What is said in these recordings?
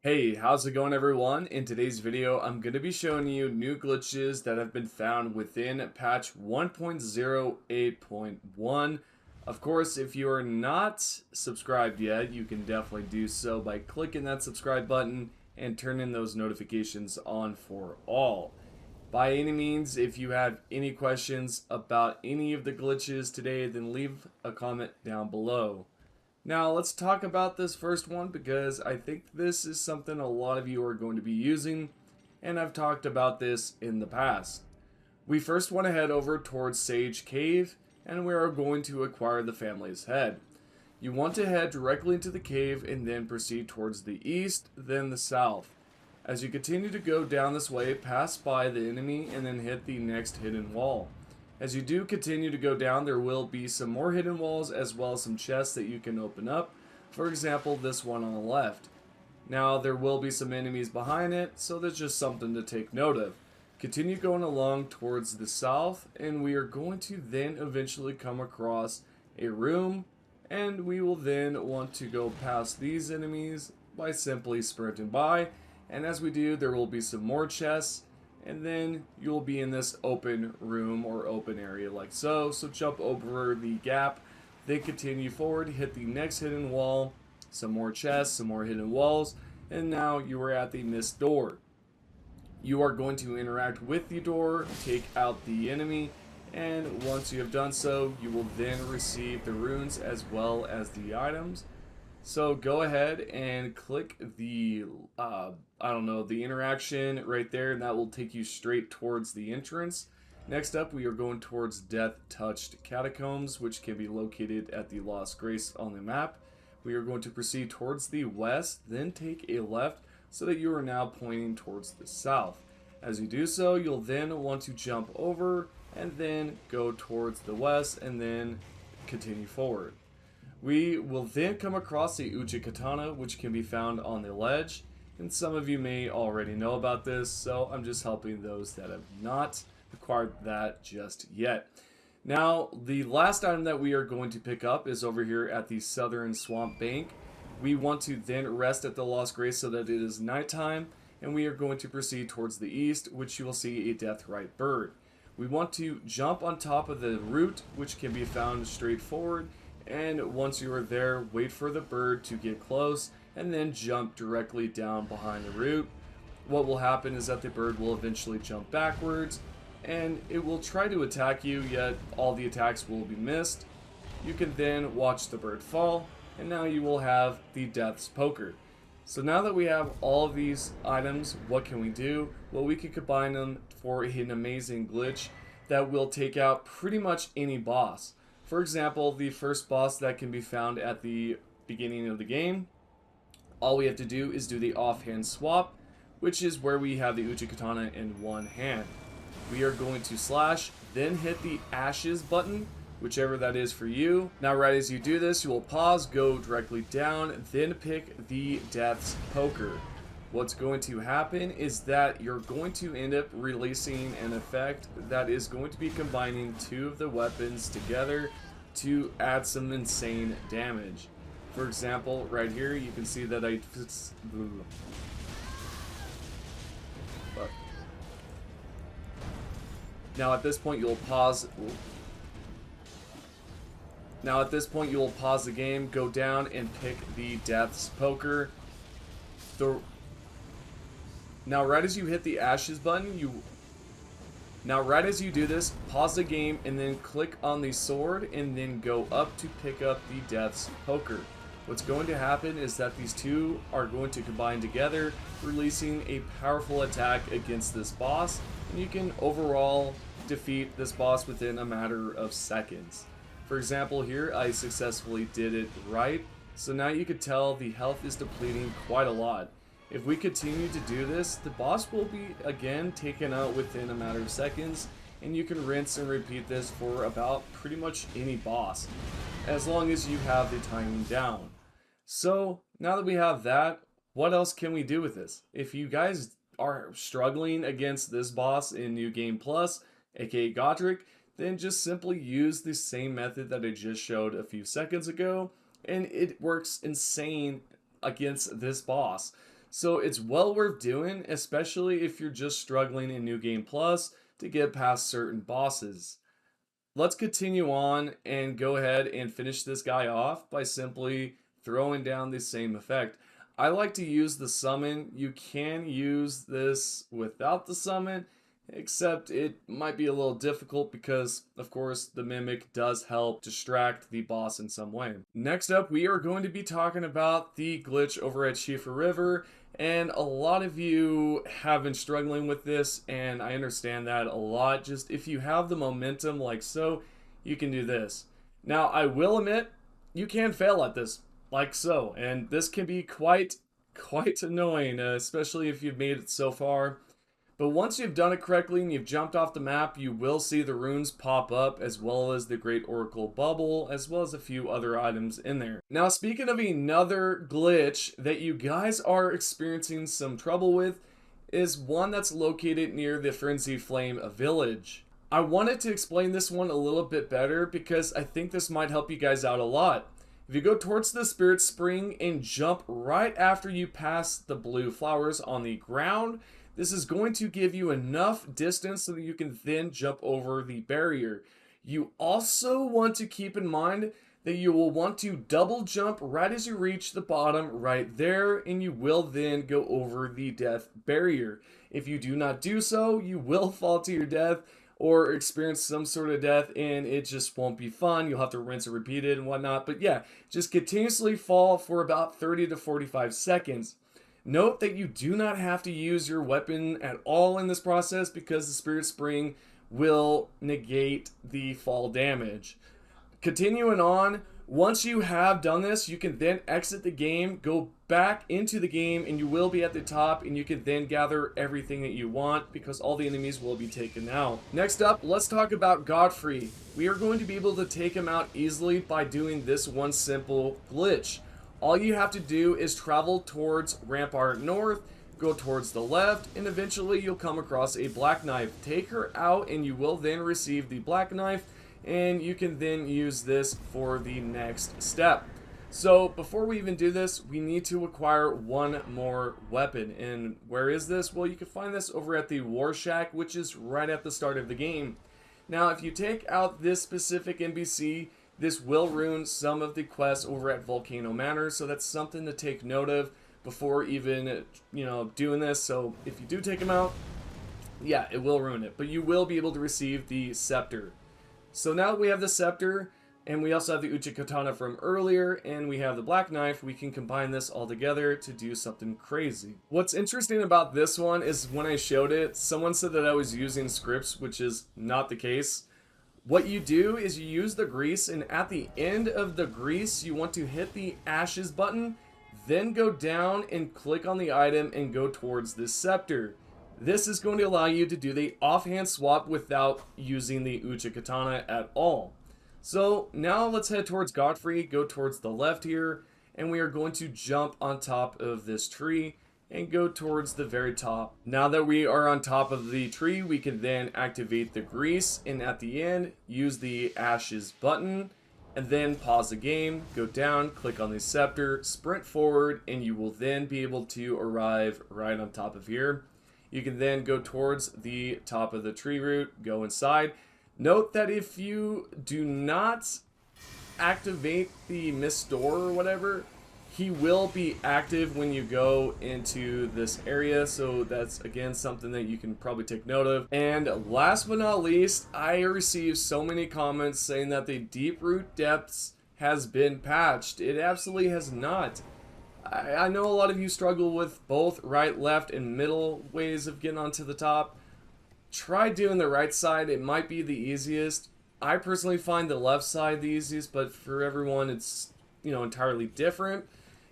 Hey, how's it going everyone? In today's video, I'm going to be showing you new glitches that have been found within patch 1.08.1. Of course, if you are not subscribed yet, you can definitely do so by clicking that subscribe button and turning those notifications on for all. By any means, if you have any questions about any of the glitches today, then leave a comment down below. Now, let's talk about this first one because I think this is something a lot of you are going to be using, and I've talked about this in the past. We first want to head over towards Sage Cave, and we are going to acquire the family's head. You want to head directly into the cave and then proceed towards the east, then the south. As you continue to go down this way, pass by the enemy and then hit the next hidden wall. As you do continue to go down, there will be some more hidden walls as well as some chests that you can open up. For example, this one on the left. Now, there will be some enemies behind it, so that's just something to take note of. Continue going along towards the south, and we are going to then eventually come across a room, and we will then want to go past these enemies by simply sprinting by. And as we do, there will be some more chests, and then you'll be in this open room or open area like so. So jump over the gap, then continue forward, hit the next hidden wall, some more chests, some more hidden walls, and now you are at the missed door. You are going to interact with the door, take out the enemy, and once you have done so, you will then receive the runes as well as the items. So go ahead and click the, the interaction right there, and that will take you straight towards the entrance. Next up, we are going towards Death Touched Catacombs, which can be located at the Lost Grace on the map. We are going to proceed towards the west, then take a left, so that you are now pointing towards the south. As you do so, you'll then want to jump over, and then go towards the west, and then continue forward. We will then come across the Uchi-Katana, which can be found on the ledge, and some of you may already know about this, so I'm just helping those that have not acquired that just yet. Now, the last item that we are going to pick up is over here at the Southern Swamp Bank. We want to then rest at the Lost Grace so that it is nighttime, and we are going to proceed towards the east, which you will see a Deathrite bird. We want to jump on top of the root, which can be found straight forward, and once you are there, wait for the bird to get close and then jump directly down behind the root. What will happen is that the bird will eventually jump backwards and it will try to attack you, yet all the attacks will be missed. You can then watch the bird fall, and now you will have the Death's Poker. So now that we have all of these items, what can we do? Well, we can combine them for an amazing glitch that will take out pretty much any boss. For example, the first boss that can be found at the beginning of the game, all we have to do is do the offhand swap, which is where we have the Uchi-Katana in one hand. We are going to slash, then hit the ashes button, whichever that is for you. Now right as you do this, you will pause, go directly down, then pick the Death's Poker. What's going to happen is that you're going to end up releasing an effect that is going to be combining two of the weapons together to add some insane damage. For example, right here, you can see that Now at this point, you'll pause. Now at this point, you will pause the game, go down, and pick the Death's Poker. Now right as you hit the ashes button, Now right as you do this, pause the game and then click on the sword and then go up to pick up the Death's Poker. What's going to happen is that these two are going to combine together, releasing a powerful attack against this boss, and you can overall defeat this boss within a matter of seconds. For example, here I successfully did it right, so now you could tell the health is depleting quite a lot. If we continue to do this, the boss will be again taken out within a matter of seconds, and you can rinse and repeat this for about pretty much any boss, as long as you have the timing down. So, now that we have that, what else can we do with this? If you guys are struggling against this boss in New Game Plus, aka Godric, then just simply use the same method that I just showed a few seconds ago, and it works insane against this boss. So it's well worth doing, especially if you're just struggling in New Game Plus to get past certain bosses. Let's continue on and go ahead and finish this guy off by simply throwing down the same effect. I like to use the summon. You can use this without the summon, except it might be a little difficult because, of course, the mimic does help distract the boss in some way. Next up, we are going to be talking about the glitch over at Shifa River, and a lot of you have been struggling with this, and I understand that a lot. Just if you have the momentum like so, you can do this. Now, I will admit, you can fail at this like so, and this can be quite annoying, especially if you've made it so far. But once you've done it correctly and you've jumped off the map, you will see the runes pop up, as well as the Great Oracle Bubble, as well as a few other items in there. Now, speaking of another glitch that you guys are experiencing some trouble with, is one that's located near the Frenzy Flame village. I wanted to explain this one a little bit better because I think this might help you guys out a lot. If you go towards the Spirit Spring and jump right after you pass the blue flowers on the ground, this is going to give you enough distance so that you can then jump over the barrier. You also want to keep in mind that you will want to double jump right as you reach the bottom right there, and you will then go over the death barrier. If you do not do so, you will fall to your death or experience some sort of death, and it just won't be fun. You'll have to rinse and repeat it and whatnot. But yeah, just continuously fall for about 30 to 45 seconds. Note that you do not have to use your weapon at all in this process because the Spirit Spring will negate the fall damage. Continuing on, once you have done this, you can then exit the game, go back into the game, and you will be at the top, and you can then gather everything that you want because all the enemies will be taken out. Next up, let's talk about Godfrey. We are going to be able to take him out easily by doing this one simple glitch. All you have to do is travel towards Rampart North, go towards the left, and eventually you'll come across a black knife. Take her out, and you will then receive the black knife, and you can then use this for the next step. So before we even do this, we need to acquire one more weapon. And where is this? Well, you can find this over at the War Shack, which is right at the start of the game. Now, if you take out this specific NPC, this will ruin some of the quests over at Volcano Manor, so that's something to take note of before even, doing this. So if you do take him out, yeah, it will ruin it, but you will be able to receive the scepter. So now that we have the scepter, and we also have the Uchi Katana from earlier, and we have the black knife, we can combine this all together to do something crazy. What's interesting about this one is when I showed it, someone said that I was using scripts, which is not the case. What you do is you use the grease, and at the end of the grease, you want to hit the ashes button, then go down and click on the item and go towards the scepter. This is going to allow you to do the offhand swap without using the Uchi Katana at all. So now let's head towards Godfrey, go towards the left here, and we are going to jump on top of this tree and go towards the very top. Now that we are on top of the tree, we can then activate the grease, and at the end, use the ashes button, and then pause the game, go down, click on the scepter, sprint forward, and you will then be able to arrive right on top of here. You can then go towards the top of the tree root, go inside. Note that if you do not activate the mist door or whatever, he will be active when you go into this area, so that's again something that you can probably take note of. And last but not least, I received so many comments saying that the deep root depths has been patched. It absolutely has not. I know a lot of you struggle with both right, left, and middle ways of getting onto the top. Try doing the right side. It might be the easiest. I personally find the left side the easiest, but for everyone it's entirely different.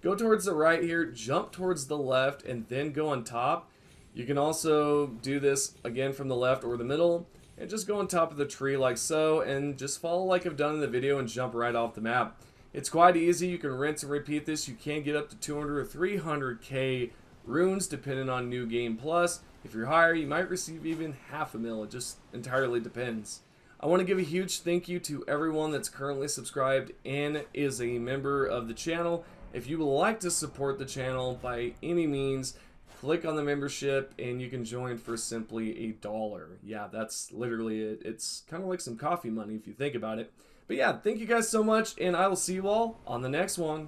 Go towards the right here, jump towards the left, and then go on top. You can also do this again from the left or the middle, and just go on top of the tree like so, and just follow like I've done in the video and jump right off the map. It's quite easy. You can rinse and repeat this. You can get up to 200 or 300k runes depending on New Game Plus. If you're higher, you might receive even 500,000. It just entirely depends. I want to give a huge thank you to everyone that's currently subscribed and is a member of the channel. If you would like to support the channel by any means, click on the membership and you can join for simply $1. Yeah, that's literally it. It's kind of like some coffee money if you think about it. But yeah, thank you guys so much, and I will see you all on the next one.